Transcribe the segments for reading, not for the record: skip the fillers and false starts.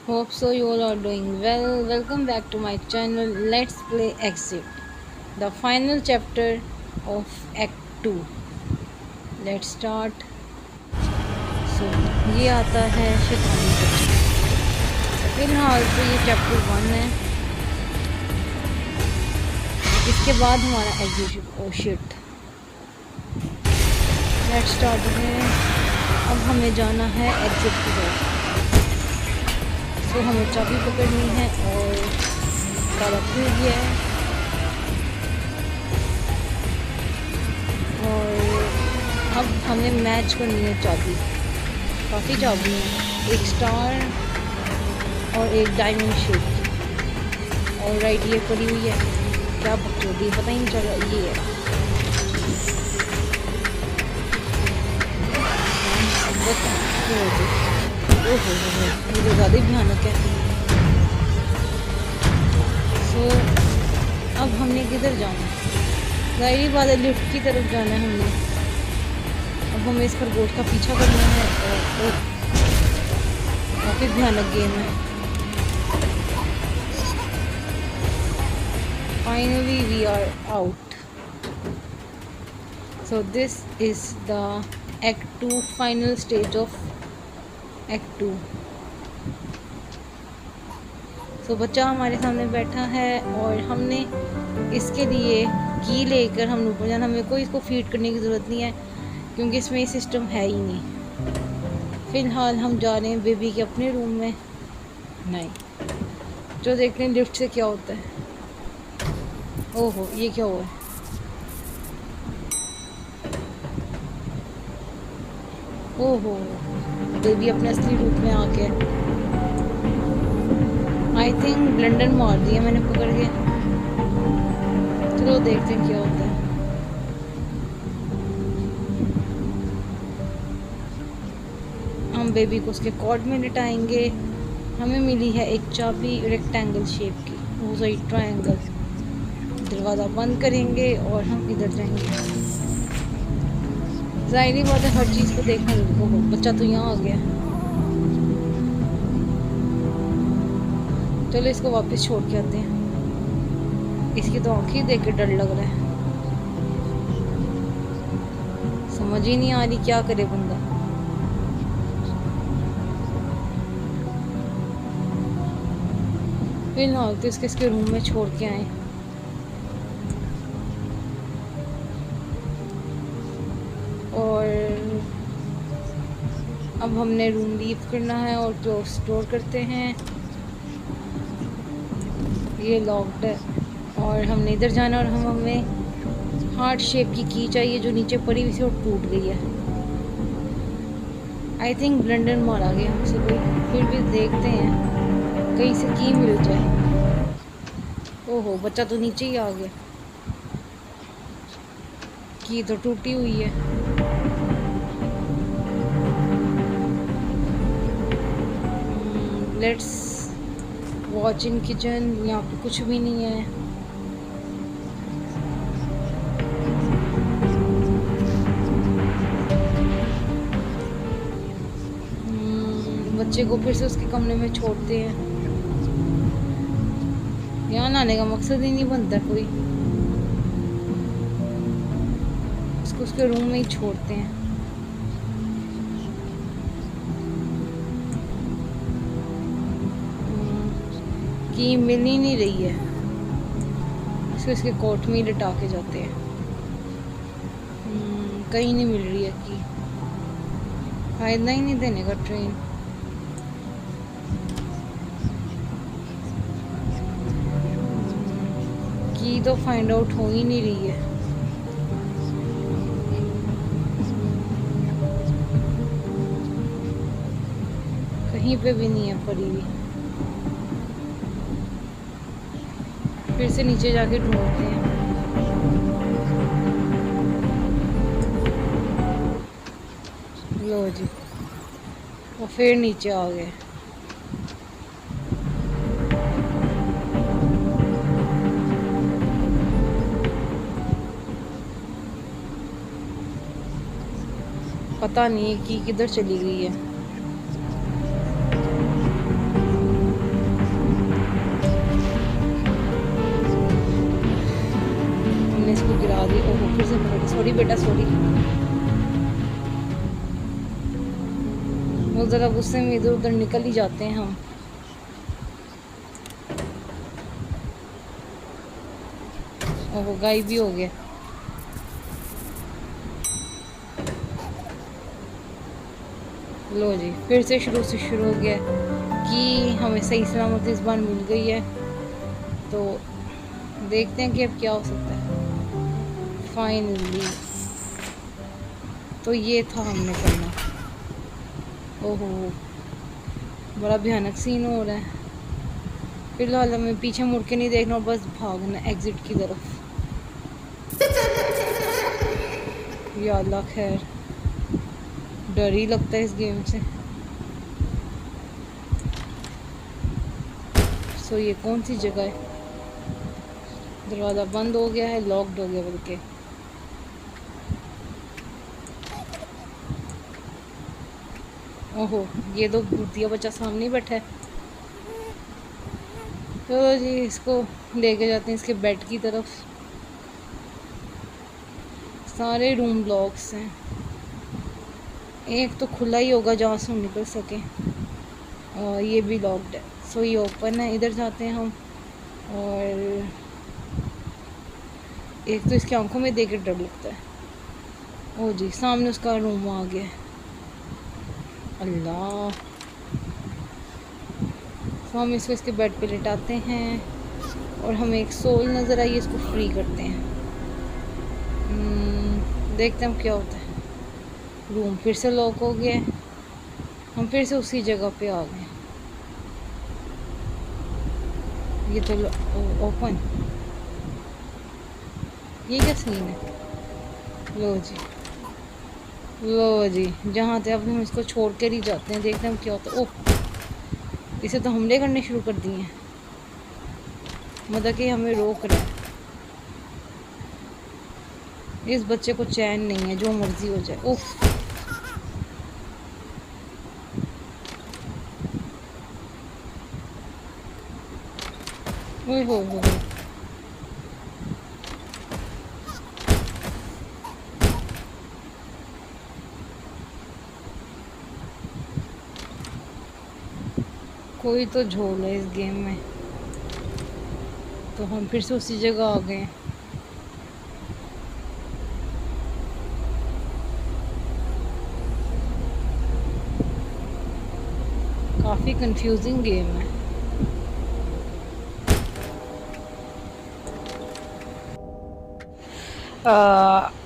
Hope so you all are doing well. Welcome back to my channel Let's Play Exit, the final chapter of Act 2. Let's start. So ये आता है शैतानी बच्चा। फिलहाल तो ये चैप्टर 1 है। इसके बाद हमारा exit. Oh shit. Let's start है। अब हमें जाना है एग्जिट की तरफ। तो हमें चाबी पकड़नी है और ताला खुल गया है। और अब हमें मैच करनी है चाबी। काफ़ी चाबी है, एक स्टार और एक डायमंड शेप की। और राइट ये पड़ी हुई है, क्या बकचोदी पता ही नहीं चल रहा। ये है ओहो ये तो ज़्यादा ही भयानक है। सो अब हमने किधर जाना है? ज़ाहिर बात है लिफ्ट की तरफ जाना है हमने। अब हमें इस खरगोश का पीछा करना है और काफ़ी भयानक गेम है। Finally we are out. So this is the Act 2 final stage of Act 2. So बच्चा हमारे सामने बैठा है और हमने इसके लिए की लेकर हमने ऊपर जाना। हमें कोई इसको फीड करने की ज़रूरत नहीं है क्योंकि इसमें ये सिस्टम है ही नहीं। फ़िलहाल हम जा रहे हैं बेबी के अपने रूम में। नहीं, जो देखते हैं लिफ्ट से क्या होता है। ओहो ये क्या हुआ है? ओहो बेबी अपने असली रूप में आ गया। आई थिंक ब्लेंडर मार दिया मैंने पकड़ के। चलो देखते हैं क्या होता है। हम बेबी को उसके कॉर्ड में लिटाएंगे। हमें मिली है एक चाबी रेक्टेंगल शेप की, वो सही ट्रायंगल। दरवाज़ा बंद करेंगे और हम इधर जाएंगे। ज़ाहिर बात है हर चीज़ को देखना जरूरी। बच्चा तो यहाँ आ गया। चलो इसको वापस छोड़ के आते हैं। इसकी तो आँखें देख के डर लग रहा है। समझ ही नहीं आ रही क्या करे बंदा। फिलहाल तो इसके रूम में छोड़ के आए। और अब हमने रूम लीव करना है और क्लोज स्टोर करते हैं। ये लॉक्ड है और हमने इधर जाना और हमें हार्ट शेप की चाहिए जो नीचे पड़ी हुई थी और टूट गई है। आई थिंक ब्लेंडर मारा गया हमसे कोई। फिर भी देखते हैं कहीं से की मिल जाए। ओहो बच्चा तो नीचे ही आ गया। की तो टूटी हुई है। Let's watch in kitchen. यहाँ पे कुछ भी नहीं है। बच्चे को फिर से उसके कमरे में छोड़ते हैं। यहाँ आने का मकसद ही नहीं बनता कोई। उसको उसके रूम में ही छोड़ते हैं। की मिल ही नहीं रही है। इसको इसके कोर्ट में ही लिटा के जाते हैं। कहीं नहीं मिल रही है की। फायदा ही नहीं देने का ट्रेन। की तो फाइंड आउट हो ही नहीं रही है। कहीं पे भी नहीं है पड़ी हुई। फिर से नीचे जाके ढूंढते हैं। लो जी वो फिर नीचे आ गए। पता नहीं कि किधर चली गई है। करना बेटा, सॉरी बेटा सॉरी। बहुत ज़्यादा गुस्से में इधर उधर निकल ही जाते हैं हम। ओह गायब भी हो गया। लो जी फिर से शुरू हो गया कि हमें सही सलामत इस बार मिल गई है। तो देखते हैं कि अब क्या हो सकता है फाइनली। तो ये था हमने करना। ओहो बड़ा भयानक सीन हो रहा है। फिलहाल हमें पीछे मुड़ के नहीं देखना, बस भागना एग्जिट की तरफ। या अल्लाह खैर, डर ही लगता है इस गेम से। सो ये कौन सी जगह है? दरवाज़ा बंद हो गया है, लॉक्ड हो गया बल्कि। ओहो ये तो भूतिया बच्चा सामने ही बैठा है। तो जी इसको लेके जाते हैं इसके बेड की तरफ। सारे रूम लॉक्स हैं, एक तो खुला ही होगा जहाँ से हम निकल सके, और ये भी लॉक्ड है। सो ये ओपन है, इधर जाते हैं हम। और एक तो इसकी आंखों में देख के डर लगता है। ओ जी सामने उसका रूम आ गया। अल्लाह। तो हम इसको इसके बेड पे लेटाते हैं और हमें एक सोल नज़र आई, इसको फ्री करते हैं। देखते हैं क्या होता है। रूम फिर से लॉक हो गया, हम फिर से उसी जगह पे आ गए। ये तो ओपन, ये क्या सीन है? लो जी जहाँ थे अब हम इसको छोड़ कर ही जाते हैं, देखते हैं हम क्या होता है। ओह इसे तो हमले करने शुरू कर दिए हैं, मतलब कि हमें रोक रहा है। इस बच्चे को चैन नहीं है, जो मर्जी हो जाए। ओह ओए हो। कोई तो झोल है इस गेम में। तो हम फिर से उसी जगह आ गए। काफ़ी कंफ्यूजिंग गेम है।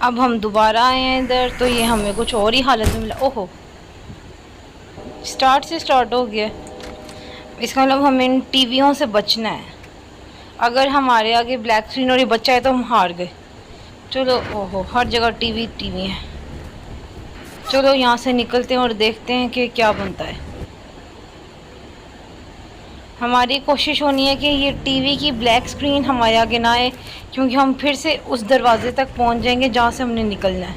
अब हम दोबारा आए हैं इधर, तो ये हमें कुछ और ही हालत में मिला। ओहो स्टार्ट से स्टार्ट हो गया। इसका मतलब हमें इन टीवियों से बचना है। अगर हमारे आगे ब्लैक स्क्रीन और ये बच्चा है तो हम हार गए। चलो ओहो हर जगह टीवी है। चलो यहाँ से निकलते हैं और देखते हैं कि क्या बनता है। हमारी कोशिश होनी है कि ये टीवी की ब्लैक स्क्रीन हमारे आगे ना आए, क्योंकि हम फिर से उस दरवाजे तक पहुँच जाएंगे जहाँ से हमने निकलना है।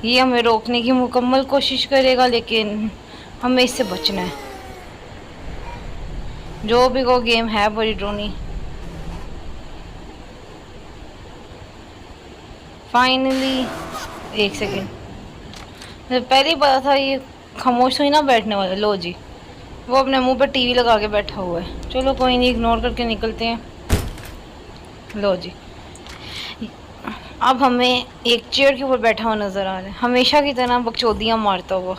ये हमें रोकने की मुकम्मल कोशिश करेगा, लेकिन हमें इससे बचना है। जो भी वो गेम है बड़ी ड्रोनी। फाइनली एक सेकेंड, पहले ही पता था ये खामोश हुई ना बैठने वाला। लो जी वो अपने मुंह पे टीवी लगा के बैठा हुआ है। चलो कोई नहीं, इग्नोर करके निकलते हैं। लो जी अब हमें एक चेयर के ऊपर बैठा हुआ नज़र आ रहा है, हमेशा की तरह बकचोदियाँ मारता हुआ।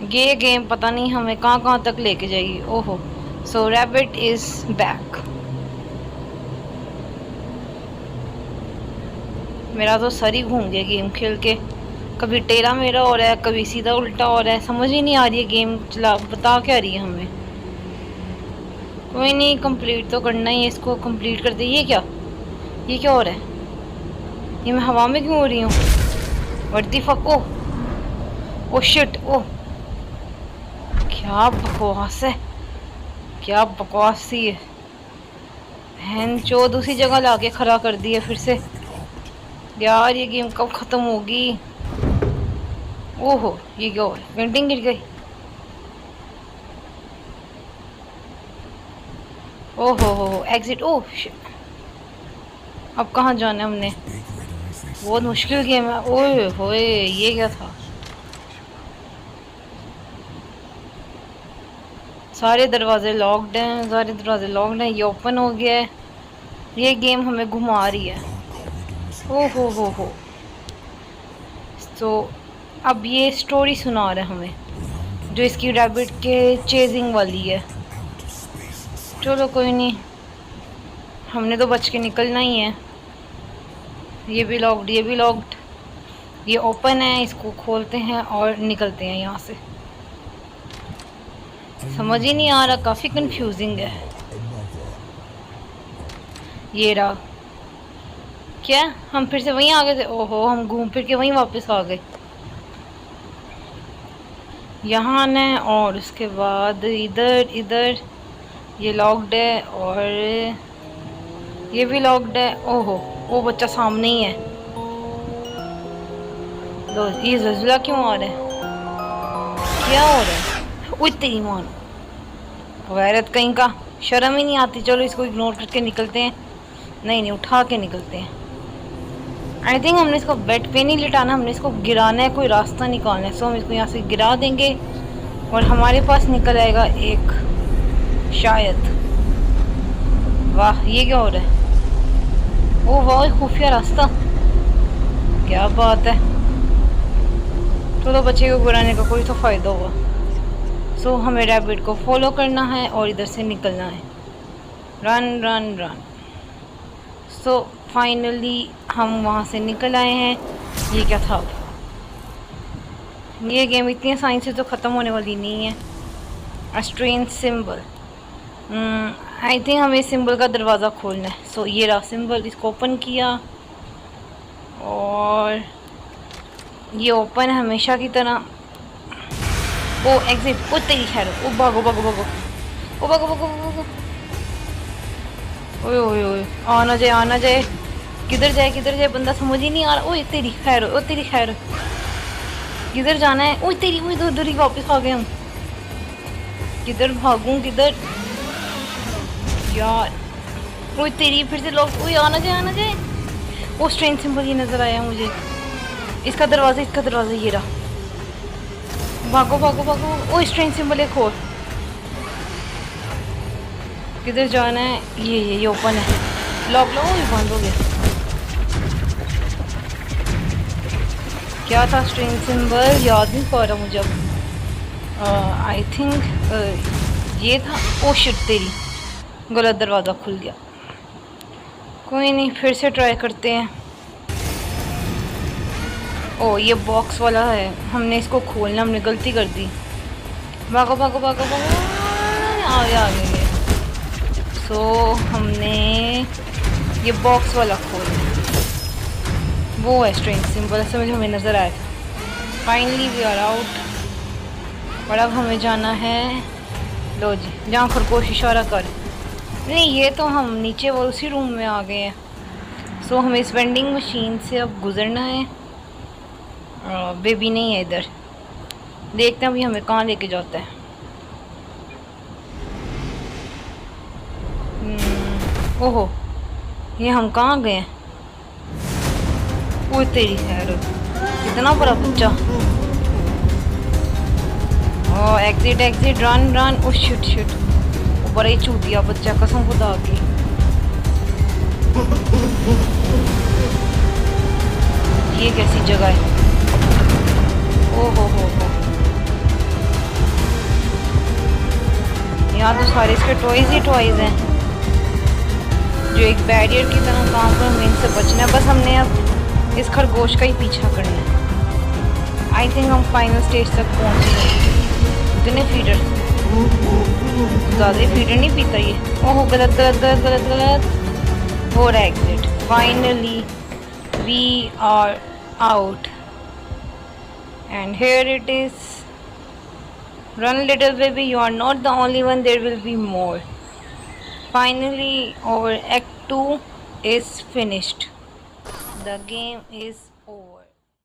ये गेम पता नहीं हमें कहाँ कहाँ तक लेके जाएगी। ओहो सो रैबिट इज़ बैक। मेरा तो सर ही घूम गया गेम खेल के। कभी टेढ़ा मेढ़ा हो रहा है, कभी सीधा उल्टा हो रहा है, समझ ही नहीं आ रही है गेम चला बता क्या रही है हमें। कोई नहीं, कंप्लीट तो करना ही है, इसको कंप्लीट कर दे। ये क्या हो रहा है? ये मैं हवा में क्यों हो रही हूँ? What the fuck. Oh shit. Oh क्या बकवास है, क्या बकवास सी है। बहन चो दूसरी जगह लाके खड़ा कर दिया फिर से। यार ये गेम कब ख़त्म होगी? ओहो ये क्या हो रहा है? पेंटिंग गिर गई। ओहो एग्जिट। ओह अब कहाँ जाना है हमने? बहुत मुश्किल गेम है। ओए होए, ये क्या था? सारे दरवाजे लॉक्ड हैं, सारे दरवाजे लॉक्ड हैं। ये ओपन हो गया है। ये गेम हमें घुमा रही है। ओ हो। तो अब ये स्टोरी सुना रहा है हमें, जो इसकी रैबिट के चेजिंग वाली है। चलो कोई नहीं, हमने तो बच के निकलना ही है। ये भी लॉक्ड, ये भी लॉक्ड। ये ओपन है, इसको खोलते हैं और निकलते हैं यहाँ से। समझ ही नहीं आ रहा, काफ़ी कंफ्यूजिंग है। ये रहा। क्या हम फिर से वहीं आ गए थे? ओहो, हम घूम फिर के वहीं वापस आ गए। यहाँ आना है और उसके बाद इधर इधर। ये लॉक्ड है और ये भी लॉक्ड है। ओहो, वो बच्चा सामने ही है। लो, ये ज़लज़ला क्यों आ रहा है? क्या हो रहा है? उई तेरी मान, गैरत कहीं का, शर्म ही नहीं आती। चलो इसको इग्नोर करके निकलते हैं। नहीं, उठा के निकलते हैं। आई थिंक हमने इसको बेड पे नहीं लिटाना, हमने इसको गिराना है, कोई रास्ता निकालना है। सो हम इसको यहाँ से गिरा देंगे और हमारे पास निकल आएगा एक, शायद। वाह, ये क्या हो रहा है? ओह वाह, खुफिया रास्ता, क्या बात है। चलो, बच्चे को गिराने का कोई तो फ़ायदा हुआ। सो हमें रैबिट को फॉलो करना है और इधर से निकलना है। Run run run. So finally हम वहाँ से निकल आए हैं। ये क्या था? ये गेम इतनी आसानी से तो ख़त्म होने वाली नहीं है। A strange symbol. I think हमें सिंबल का दरवाज़ा खोलना है। सो ये रहा सिंबल, इसको ओपन किया और ये ओपन है हमेशा की तरह। ओ एग्जिट। ओ तेरी खैर, ओ भागो भागो भागो, ओ भागो भागो भागो। ओए ओए ओए, आना जाए आना जाए। किधर जाए बंदा समझ ही नहीं आ रहा। ओए तेरी खैर, ओ तेरी खैर, किधर जाना है? ओए तेरी, ओए उधर ही वापस आ गए हम। किधर भागूं, किधर यार? ओए तेरी, फिर से लोग। ओए आना जाए। वो स्ट्रेंज सिंबल ये नज़र आया मुझे। इसका दरवाज़ा ये रहा। भागो भागो भागो। ओ स्ट्रेंज सिंबल एक और। किधर जाना है? ये ओपन है। लॉक लो, बंद हो गया। क्या था स्ट्रेंज सिंबल? याद नहीं पा रहा मुझे अब। आई थिंक ये था। ओ शिट तेरी, गलत दरवाज़ा खुल गया। कोई नहीं, फिर से ट्राई करते हैं। ओ ये बॉक्स वाला है, हमने इसको खोलना, हमने गलती कर दी। भागो भागो भागो भागो, आ गए। सो हमने ये बॉक्स वाला खोलना, वो है स्ट्रेंज सिंबल, समझ हमें नज़र आया था। Finally we are out. और अब हमें जाना है, लो जी, जहाँ खरगोश इशारा कर। नहीं, ये तो हम नीचे वो उसी रूम में आ गए हैं। सो हमें इस वेंडिंग मशीन से अब गुजरना है। बेबी नहीं है इधर, देखते हैं अभी हमें कहाँ लेके जाता है। ओहो, ये हम कहाँ गए हैं? वो तेरी खैर, कितना बड़ा बच्चा। ओ एग्जिट रन। ओ शिट, वो बड़ा ही चूतिया बच्चा, कसम खुदा की। ये कैसी जगह है? ओहो हो, यहाँ तो सारे इसके टॉयज ही टॉयज हैं जो एक बैरियर की तरह काम कर। हमें इनसे बचना है, बस हमने अब इस खरगोश का ही पीछा करना है। आई थिंक हम फाइनल स्टेज तक पहुँच गए। इतने फीडर, ज़्यादा ही फीडर नहीं पीता ये। ओहो गलत हो रहा है exit. Finally we are out and here it is. Run little baby, you are not the only one, there will be more. Finally our act 2 is finished. The game is